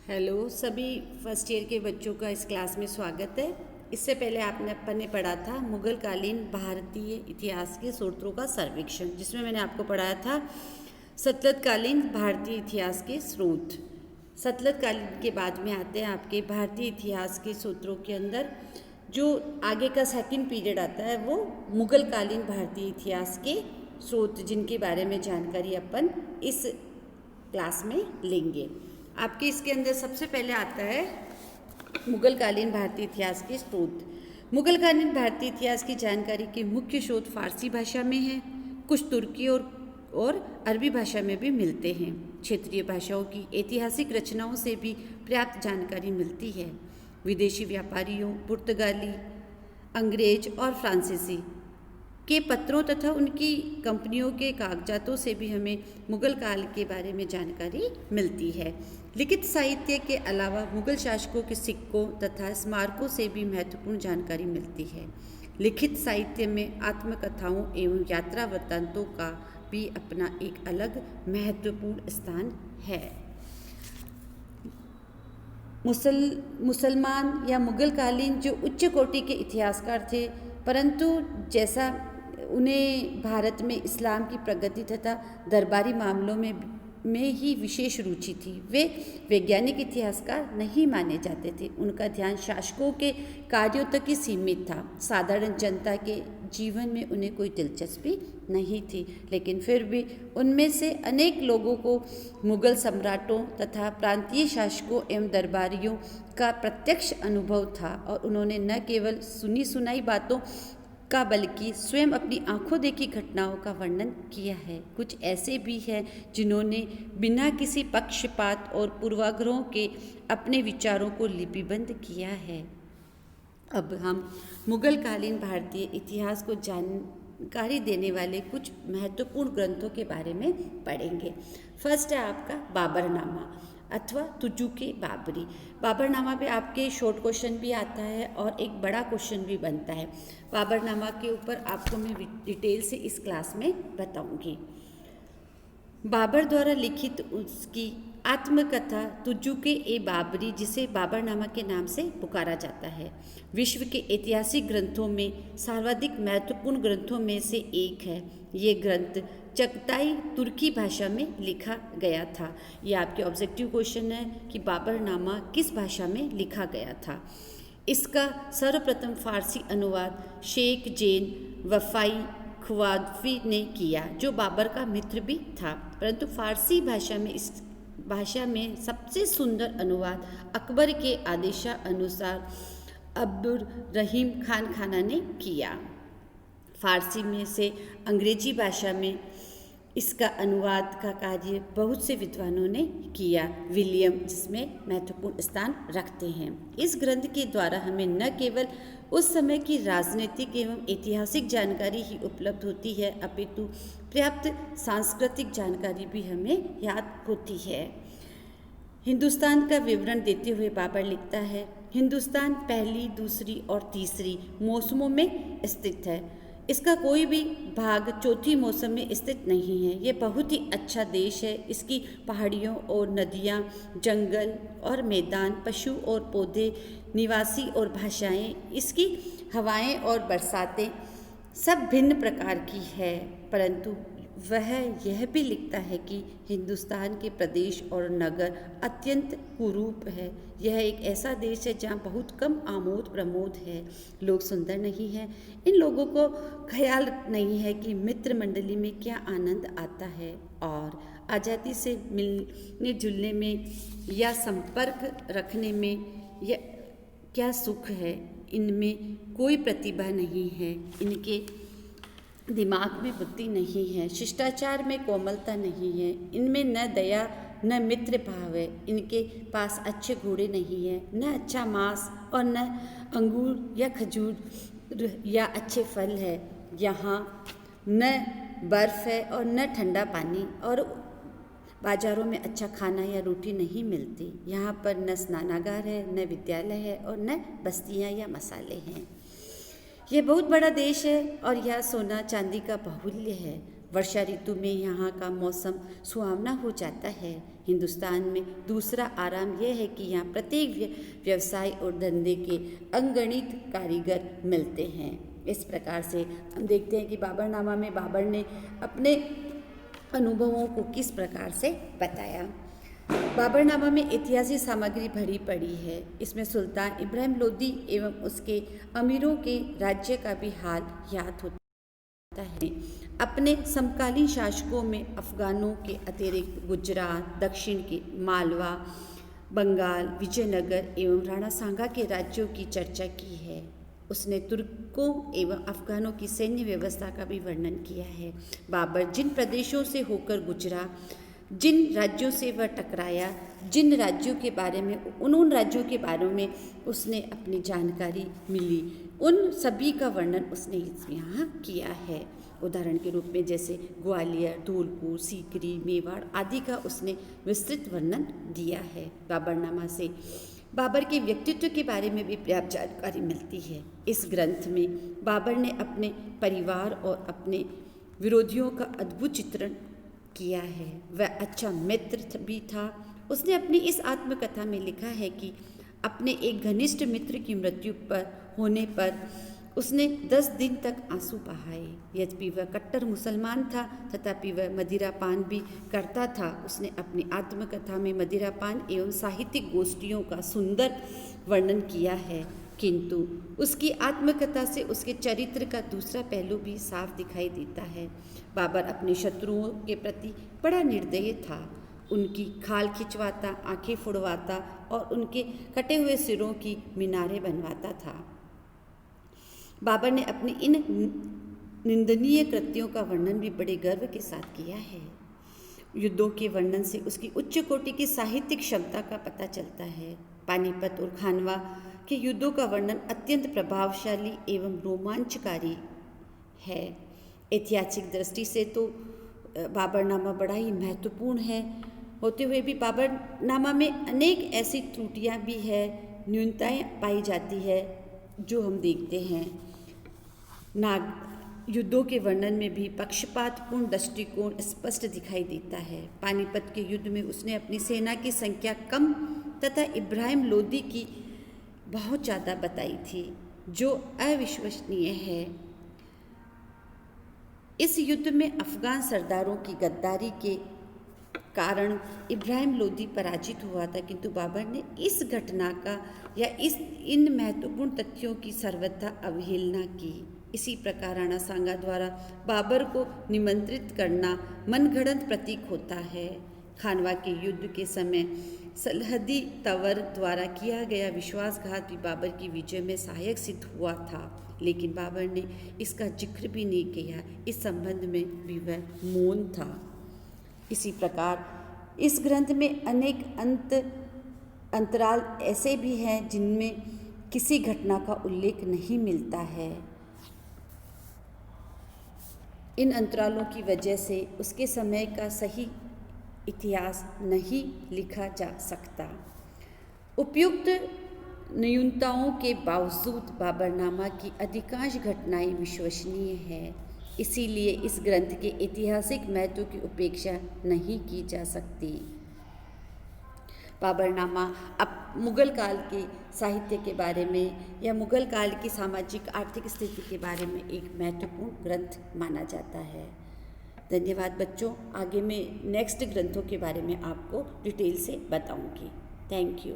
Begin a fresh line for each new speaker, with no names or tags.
Hello सभी first year के बच्चों का इस क्लास में स्वागत है। इससे पहले अपन ने पढ़ा था मुगल कालीन भारतीय इतिहास के सूत्रों का सर्वेक्षण, जिसमें मैंने आपको पढ़ाया था सतलज कालीन भारतीय इतिहास के स्रोत। सतलज कालीन के बाद में आते हैं आपके भारतीय इतिहास के सूत्रों के अंदर जो आगे का सेकंड पीरियड आता है वो मुगल कालीन भारतीय इतिहास के स्रोत, जिनके बारे में जानकारी अपन इस क्लास में लेंगे। आपके इसके अंदर सबसे पहले आता है मुगल कालीन भारतीय इतिहास के स्रोत। मुगल कालीन भारतीय इतिहास की जानकारी के मुख्य स्रोत फारसी भाषा में हैं, कुछ तुर्की और अरबी भाषा में भी मिलते हैं। क्षेत्रीय भाषाओं की ऐतिहासिक रचनाओं से भी पर्याप्त जानकारी मिलती है। विदेशी व्यापारियों, पुर्तगाली, अंग्रेज और फ्रांसीसी के पत्रों तथा उनकी कंपनियों के कागजातों से भी हमें मुगल काल के बारे में जानकारी मिलती है। लिखित साहित्य के अलावा मुगल शासकों के सिक्कों तथा स्मारकों से भी महत्वपूर्ण जानकारी मिलती है। लिखित साहित्य में आत्मकथाओं एवं यात्रा वृत्तांतों का भी अपना एक अलग महत्वपूर्ण स्थान है। मुसलमान या मुगल कालीन जो उच्च कोटि के इतिहासकार थे, परंतु जैसा उन्हें भारत में इस्लाम की प्रगति तथा दरबारी मामलों में ही विशेष रुचि थी। वे वैज्ञानिक इतिहासकार नहीं माने जाते थे। उनका ध्यान शासकों के कार्यों तक ही सीमित था। साधारण जनता के जीवन में उन्हें कोई दिलचस्पी नहीं थी, लेकिन फिर भी उनमें से अनेक लोगों को मुगल सम्राटों तथा प्रांतीय शासकों एवं दरबारियों का प्रत्यक्ष अनुभव था और उन्होंने न केवल सुनी सुनाई बातों का बल्कि स्वयं अपनी आंखों देखी घटनाओं का वर्णन किया है। कुछ ऐसे भी हैं जिन्होंने बिना किसी पक्षपात और पूर्वाग्रहों के अपने विचारों को लिपिबद्ध किया है। अब हम मुगल कालीन भारतीय इतिहास को जानकारी देने वाले कुछ महत्वपूर्ण ग्रंथों के बारे में पढ़ेंगे। फर्स्ट है आपका बाबरनामा अथवा तुजुक बाबरी। बाबरनामा पे आपके शॉर्ट क्वेश्चन भी आता है और एक बड़ा क्वेश्चन भी बनता है। बाबरनामा के ऊपर आपको मैं डिटेल से इस क्लास में बताऊंगी। बाबर द्वारा लिखित उसकी आत्मकथा तुजुक बाबरी, जिसे बाबरनामा के नाम से पुकारा जाता है, विश्व के ऐतिहासिक ग्रंथों में सर्वाधिक महत्वपूर्ण ग्रंथों में से एक है। ये ग्रंथ चगताई तुर्की भाषा में लिखा गया था। ये आपके ऑब्जेक्टिव क्वेश्चन है कि बाबरनामा किस भाषा में लिखा गया था। इसका सर्वप्रथम फारसी अनुवाद शेख जैन वफाई खुवादफी ने किया, जो बाबर का मित्र भी था। परंतु फारसी इस भाषा में सबसे सुंदर अनुवाद अकबर के आदेशानुसार अब्दुल रहीम खान खाना ने किया। फारसी में से अंग्रेजी भाषा में इसका अनुवाद का कार्य बहुत से विद्वानों ने किया। विलियम जिसमें महत्वपूर्ण स्थान रखते हैं। इस ग्रंथ के द्वारा हमें न केवल उस समय की राजनीतिक एवं ऐतिहासिक जानकारी ही उपलब्ध होती है, अपितु पर्याप्त सांस्कृतिक जानकारी भी हमें याद होती है। हिंदुस्तान का विवरण देते हुए बाबर लिखता है, हिंदुस्तान पहली, दूसरी और तीसरी मौसमों में स्थित है। इसका कोई भी भाग चौथी मौसम में स्थित नहीं है। ये बहुत ही अच्छा देश है। इसकी पहाड़ियों और नदियाँ, जंगल और मैदान, पशु और पौधे, निवासी और भाषाएं, इसकी हवाएं और बरसातें सब भिन्न प्रकार की है। परंतु वह यह भी लिखता है कि हिंदुस्तान के प्रदेश और नगर अत्यंत कुरूप है। यह एक ऐसा देश है जहाँ बहुत कम आमोद प्रमोद है, लोग सुंदर नहीं हैं। इन लोगों को ख्याल नहीं है कि मित्र मंडली में क्या आनंद आता है और आज़ादी से मिलने जुलने में या संपर्क रखने में यह क्या सुख है। इनमें कोई प्रतिभा नहीं है, इनके दिमाग में बुद्धि नहीं है, शिष्टाचार में कोमलता नहीं है, इनमें न दया न मित्र भाव है, इनके पास अच्छे घोड़े नहीं है, न अच्छा मांस और न अंगूर या खजूर या अच्छे फल है। यहाँ न बर्फ़ है और न ठंडा पानी, और बाज़ारों में अच्छा खाना या रोटी नहीं मिलती। यहाँ पर न स्नानागार है, न विद्यालय है और न बस्तियाँ या मसाले हैं। ये बहुत बड़ा देश है और यह सोना चांदी का बाहुल्य है। वर्षा ऋतु में यहाँ का मौसम सुहावना हो जाता है। हिंदुस्तान में दूसरा आराम यह है कि यहाँ प्रत्येक व्यवसाय और धंधे के अगणित कारीगर मिलते हैं। इस प्रकार से हम देखते हैं कि बाबरनामा में बाबर ने अपने अनुभवों को किस प्रकार से बताया। बाबरनामा में ऐतिहासिक सामग्री भरी पड़ी है। इसमें सुल्तान इब्राहिम लोदी एवं उसके अमीरों के राज्य का भी हाल याद होता है। अपने समकालीन शासकों में अफगानों के अतिरिक्त गुजरात, दक्षिण के मालवा, बंगाल, विजयनगर एवं राणा सांगा के राज्यों की चर्चा की है। उसने तुर्कों एवं अफगानों की सैन्य व्यवस्था का भी वर्णन किया है। बाबर जिन प्रदेशों से होकर गुजरा, जिन राज्यों से वह टकराया, जिन राज्यों के बारे में उन राज्यों के बारे में उसने अपनी जानकारी मिली, उन सभी का वर्णन उसने यहाँ किया है। उदाहरण के रूप में जैसे ग्वालियर, धौलपुर, सीकरी, मेवाड़ आदि का उसने विस्तृत वर्णन दिया है। बाबरनामा से बाबर के व्यक्तित्व के बारे में भी पर्याप्त जानकारी मिलती है। इस ग्रंथ में बाबर ने अपने परिवार और अपने विरोधियों का अद्भुत चित्रण किया है। वह अच्छा मित्र भी था। उसने अपनी इस आत्मकथा में लिखा है कि अपने एक घनिष्ठ मित्र की मृत्यु होने पर उसने 10 दिन तक आंसू बहाए। यद्यपि वह कट्टर मुसलमान था तथापि वह मदिरापान भी करता था। उसने अपनी आत्मकथा में मदिरापान एवं साहित्यिक गोष्ठियों का सुंदर वर्णन किया है, किंतु उसकी आत्मकथा से उसके चरित्र का दूसरा पहलू भी साफ दिखाई देता है। बाबर अपने शत्रुओं के प्रति बड़ा निर्दयी था। उनकी खाल खिंचवाता, आंखें फुड़वाता और उनके कटे हुए सिरों की मीनारें बनवाता था। बाबर ने अपनी इन निंदनीय कृत्यों का वर्णन भी बड़े गर्व के साथ किया है। युद्धों के वर्णन से उसकी उच्च कोटि की साहित्यिक क्षमता का पता चलता है। पानीपत और खानवा के युद्धों का वर्णन अत्यंत प्रभावशाली एवं रोमांचकारी है। ऐतिहासिक दृष्टि से तो बाबरनामा बड़ा ही महत्वपूर्ण है। होते हुए भी बाबरनामा में अनेक ऐसी त्रुटियां भी है, न्यूनताएं पाई जाती है जो हम देखते हैं। युद्धों के वर्णन में भी पक्षपातपूर्ण दृष्टिकोण स्पष्ट दिखाई देता है। पानीपत के युद्ध में उसने अपनी सेना की संख्या कम तथा इब्राहिम लोदी की बहुत ज़्यादा बताई थी, जो अविश्वसनीय है। इस युद्ध में अफगान सरदारों की गद्दारी के कारण इब्राहिम लोदी पराजित हुआ था, किंतु बाबर ने इस घटना का या इन महत्वपूर्ण तथ्यों की सर्वथा अवहेलना की। इसी प्रकार राणा सांगा द्वारा बाबर को निमंत्रित करना मनगढ़ंत प्रतीक होता है। खानवा के युद्ध के समय सलहदी तंवर द्वारा किया गया विश्वासघात भी बाबर की विजय में सहायक सिद्ध हुआ था, लेकिन बाबर ने इसका जिक्र भी नहीं किया। इस संबंध में भी वह मौन था। इसी प्रकार इस ग्रंथ में अनेक अंतराल ऐसे भी हैं जिनमें किसी घटना का उल्लेख नहीं मिलता है। इन अंतरालों की वजह से उसके समय का सही इतिहास नहीं लिखा जा सकता। उपयुक्त न्यूनताओं के बावजूद बाबरनामा की अधिकांश घटनाएं विश्वसनीय हैं। इसीलिए इस ग्रंथ के ऐतिहासिक महत्व की उपेक्षा नहीं की जा सकती। बाबरनामा अब मुग़ल काल के साहित्य के बारे में या मुग़ल काल की सामाजिक आर्थिक स्थिति के बारे में एक महत्वपूर्ण ग्रंथ माना जाता है। धन्यवाद बच्चों। आगे मैं नेक्स्ट ग्रंथों के बारे में आपको डिटेल से बताऊंगी। Thank you.